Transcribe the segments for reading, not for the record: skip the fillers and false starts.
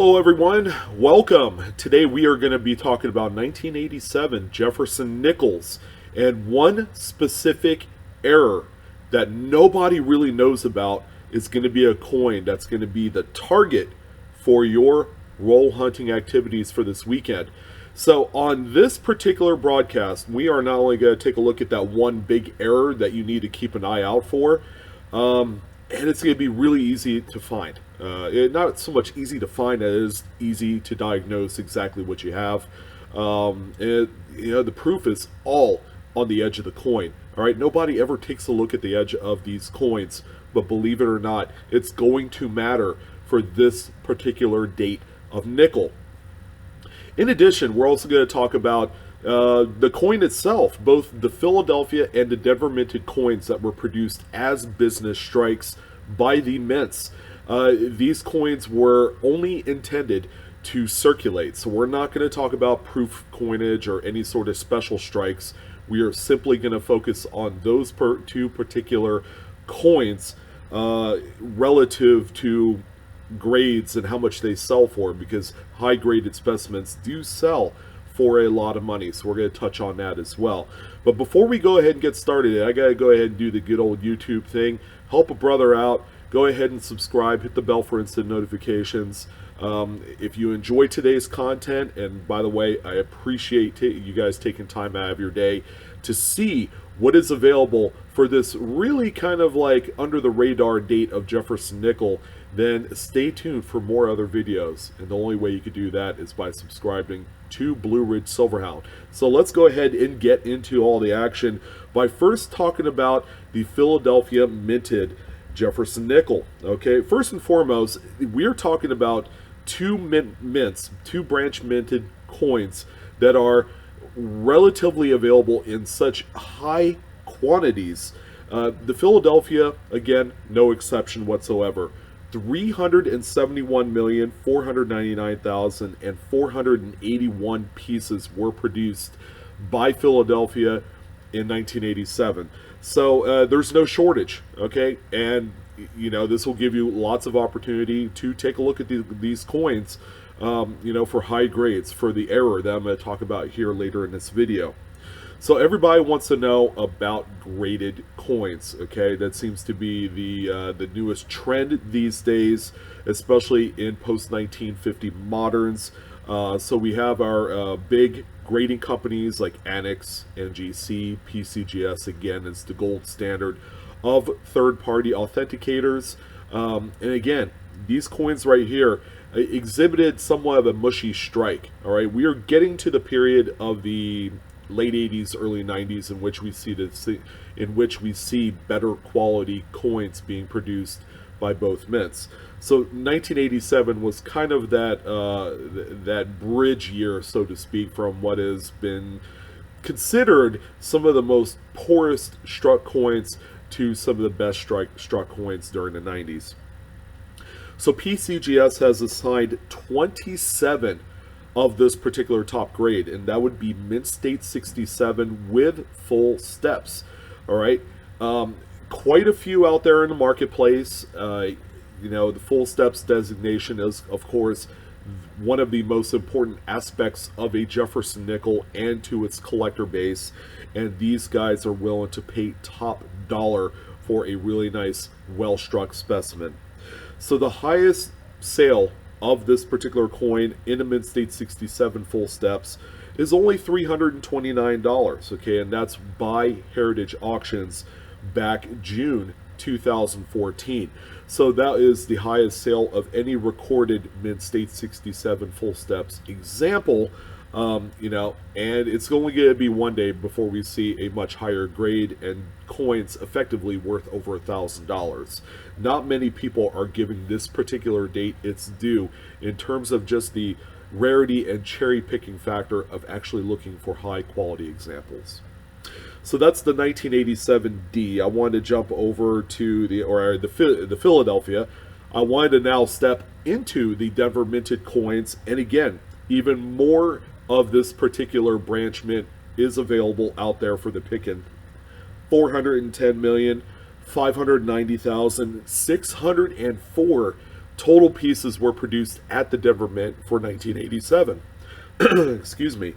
Hello everyone, welcome. Today we are going to be talking about 1987 Jefferson nickels and one specific error that nobody really knows about is going to be a coin that's going to be the target for your roll hunting activities for this weekend. So on this particular broadcast, we are not only going to take a look at that one big error that you need to keep an eye out for, and it's going to be really easy to find. Not so much easy to find as it is easy to diagnose exactly what you have. The proof is all on the edge of the coin. All right, nobody ever takes a look at the edge of these coins, but believe it or not, it's going to matter for this particular date of nickel. In addition, we're also going to talk about the coin itself, both the Philadelphia and the Denver minted coins that were produced as business strikes by the mints. These coins were two intended to circulate, so we're not going to talk about proof coinage or any sort of special strikes. We are simply going to focus on those two particular coins relative to grades and how much they sell for, because high graded specimens do sell for a lot of money, so we're going to touch on that as well. But before we go ahead and get started, I got to go ahead and do the good old YouTube thing, help a brother out. Go ahead and subscribe, hit the bell for instant notifications. If you enjoy today's content, and by the way, I appreciate you guys taking time out of your day to see what is available for this really kind of like under the radar date of Jefferson nickel, then stay tuned for more other videos. And the only way you could do that is by subscribing to Blue Ridge Silverhound. So let's go ahead and get into all the action by first talking about the Philadelphia minted Jefferson nickel. Okay, first and foremost, we're talking about two branch minted coins that are relatively available in such high quantities. The Philadelphia, again, no exception whatsoever. 371,499,481 pieces were produced by Philadelphia in 1987. So there's no shortage, okay? And this will give you lots of opportunity to take a look at these coins, for high grades, for the error that I'm going to talk about here later in this video. So everybody wants to know about graded coins, okay? That seems to be the newest trend these days, especially in post-1950 moderns. So we have our big grading companies like Annex, NGC, PCGS, again, is the gold standard of third-party authenticators. And again, these coins right here exhibited somewhat of a mushy strike, all right? We are getting to the period of the late 80s, early 90s, in which we see better quality coins being produced by both mints. So 1987 was kind of that bridge year, so to speak, from what has been considered some of the most poorest struck coins to some of the best struck coins during the 90s. So PCGS has assigned 27 of this particular top grade, and that would be Mint State 67 with full steps. All right, quite a few out there in the marketplace. The full steps designation is, of course, one of the most important aspects of a Jefferson nickel and to its collector base, and these guys are willing to pay top dollar for a really nice, well-struck specimen. So the highest sale of this particular coin in a Mint State 67 full steps is only $329, okay, and that's by Heritage Auctions back June 2014. So that is the highest sale of any recorded Mint State 67 full steps example. And it's only going to be one day before we see a much higher grade and coins effectively worth over $1,000. Not many people are giving this particular date its due in terms of just the rarity and cherry picking factor of actually looking for high quality examples. So that's the 1987D. I wanted to jump over to the Philadelphia. I wanted to now step into the Denver minted coins, and again, even more of this particular branch mint is available out there for the picking. 410,590,604 total pieces were produced at the Denver Mint for 1987. Excuse me.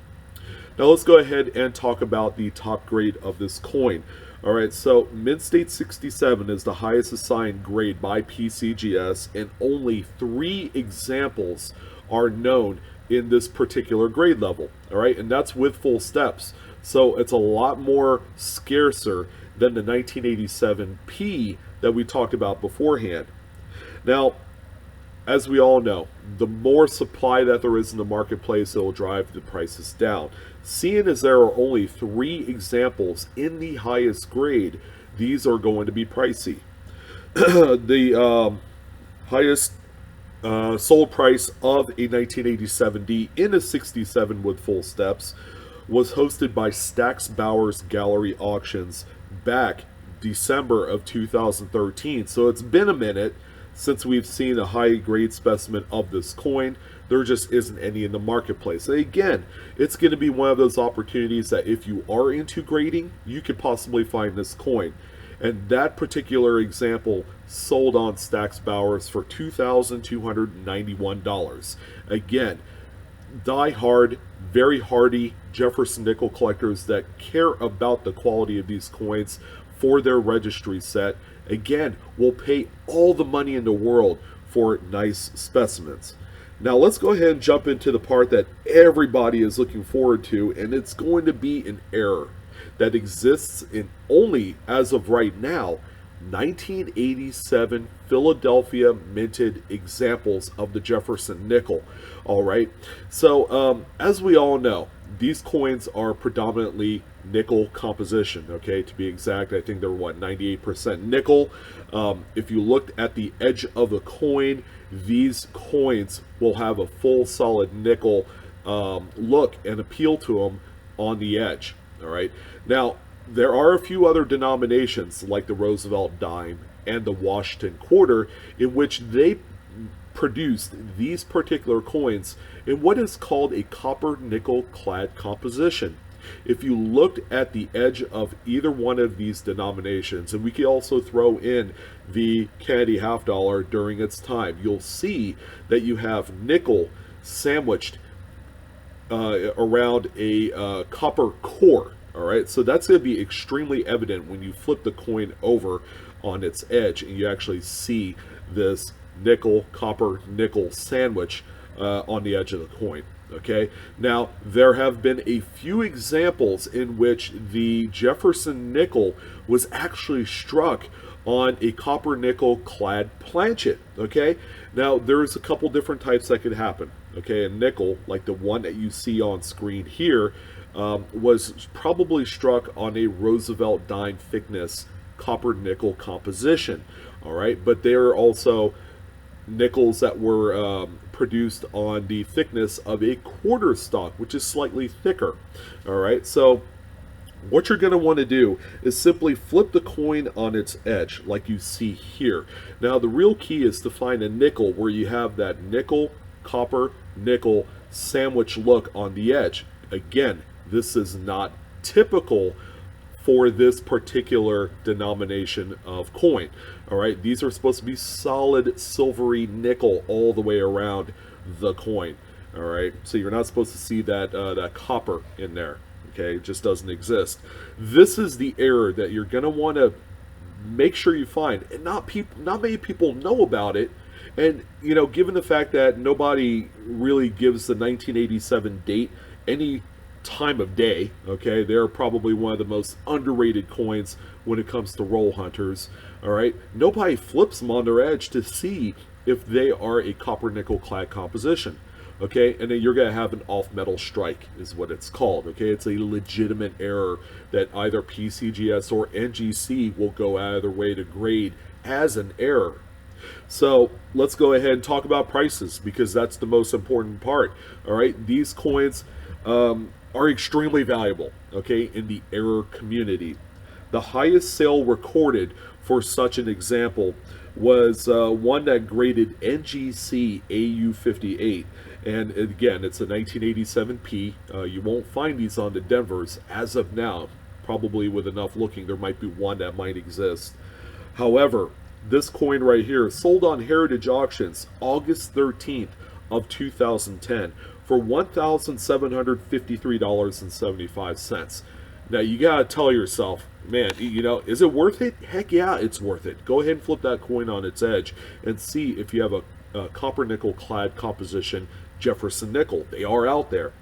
Now let's go ahead and talk about the top grade of this coin. All right, so Mint State 67 is the highest assigned grade by PCGS, and only 3 examples are known in this particular grade level. All right, and that's with full steps. So it's a lot more scarcer than the 1987 P that we talked about beforehand. Now, as we all know, the more supply that there is in the marketplace, it will drive the prices down. Seeing as there are only 3 examples in the highest grade, these are going to be pricey. The highest sold price of a 1987D in a 67 with full steps was hosted by Stack's Bowers Gallery Auctions back December of 2013. So it's been a minute since we've seen a high grade specimen of this coin. There just isn't any in the marketplace. And again, it's going to be one of those opportunities that if you are into grading, you could possibly find this coin. And that particular example sold on Stack's Bowers for $2,291. Again, die-hard, very hardy Jefferson nickel collectors that care about the quality of these coins for their registry set, again, will pay all the money in the world for nice specimens. Now let's go ahead and jump into the part that everybody is looking forward to, and it's going to be an error that exists in only, as of right now, 1987 Philadelphia minted examples of the Jefferson nickel. All right, so as we all know, these coins are predominantly nickel composition. Okay, to be exact, I think they're 98% nickel. If you looked at the edge of the coin, these coins will have a full solid nickel look and appeal to them on the edge. All right, now there are a few other denominations like the Roosevelt dime and the Washington quarter in which they produced these particular coins in what is called a copper nickel clad composition. If you looked at the edge of either one of these denominations, and we can also throw in the Kennedy half dollar during its time, you'll see that you have nickel sandwiched around a copper core. All right, so that's going to be extremely evident when you flip the coin over on its edge and you actually see this nickel, copper, nickel sandwich on the edge of the coin. Okay, now there have been a few examples in which the Jefferson nickel was actually struck on a copper nickel clad planchet. Okay, now there's a couple different types that could happen. Okay, a nickel like the one that you see on screen here was probably struck on a Roosevelt dime thickness copper nickel composition. All right, but there are also nickels that were produced on the thickness of a quarter stock, which is slightly thicker. All right, so what you're going to want to do is simply flip the coin on its edge like you see here. Now the real key is to find a nickel where you have that nickel, copper, nickel sandwich look on the edge. Again, this is not typical for this particular denomination of coin. All right, these are supposed to be solid silvery nickel all the way around the coin. All right, so you're not supposed to see that that copper in there. Okay, it just doesn't exist. This is the error that you're going to want to make sure you find, and not many people know about it. And you know, given the fact that nobody really gives the 1987 date any time of day, okay, they're probably one of the most underrated coins when it comes to roll hunters. All right, nobody flips them on their edge to see if they are a copper nickel clad composition. Okay, and then you're going to have an off metal strike is what it's called. Okay, it's a legitimate error that either PCGS or NGC will go out of their way to grade as an error. So let's go ahead and talk about prices, because that's the most important part. All right, these coins are extremely valuable, okay, in the error community. The highest sale recorded for such an example was one that graded NGC AU58, and again, it's a 1987 P. You won't find these on the Denvers as of now. Probably with enough looking, there might be one that might exist. However, this coin right here sold on Heritage Auctions August 13th of 2010 for $1,753.75. Now you gotta tell yourself, man, you know, is it worth it? Heck yeah, it's worth it. Go ahead and flip that coin on its edge and see if you have a copper nickel clad composition Jefferson nickel. They are out there.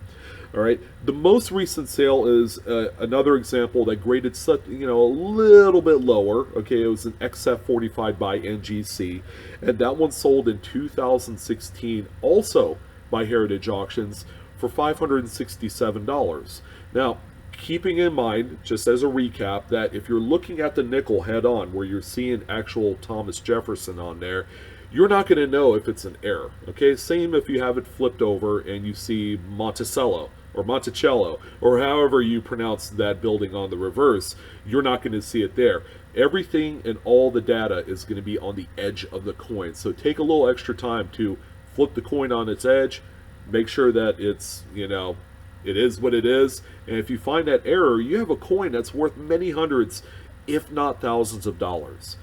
All right. The most recent sale is another example that graded such, you know, a little bit lower. Okay, it was an XF45 by NGC, and that one sold in 2016, also by Heritage Auctions, for $567. Now, keeping in mind, just as a recap, that if you're looking at the nickel head on, where you're seeing actual Thomas Jefferson on there, you're not going to know if it's an error. Okay, same if you have it flipped over and you see Monticello or Monticello, or however you pronounce that building on the reverse, you're not going to see it there. Everything and all the data is going to be on the edge of the coin. So take a little extra time to flip the coin on its edge, make sure that it's, you know, it is what it is. And if you find that error, you have a coin that's worth many hundreds, if not thousands of dollars.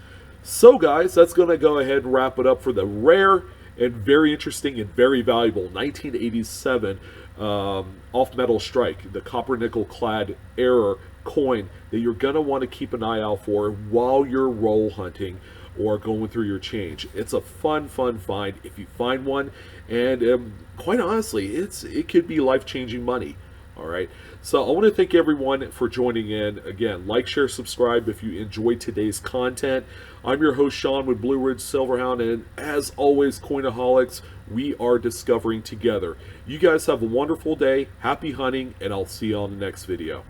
So guys, that's going to go ahead and wrap it up for the rare and very interesting and very valuable 1987 off metal strike, the copper nickel clad error coin that you're going to want to keep an eye out for while you're roll hunting or going through your change. It's a fun find if you find one, and quite honestly, it could be life-changing money. All right, so I want to thank everyone for joining in. Again, like, share, subscribe if you enjoyed today's content. I'm your host, Sean, with Blue Ridge Silverhound, and as always, Coinaholics, we are discovering together. You guys have a wonderful day, happy hunting, and I'll see you on the next video.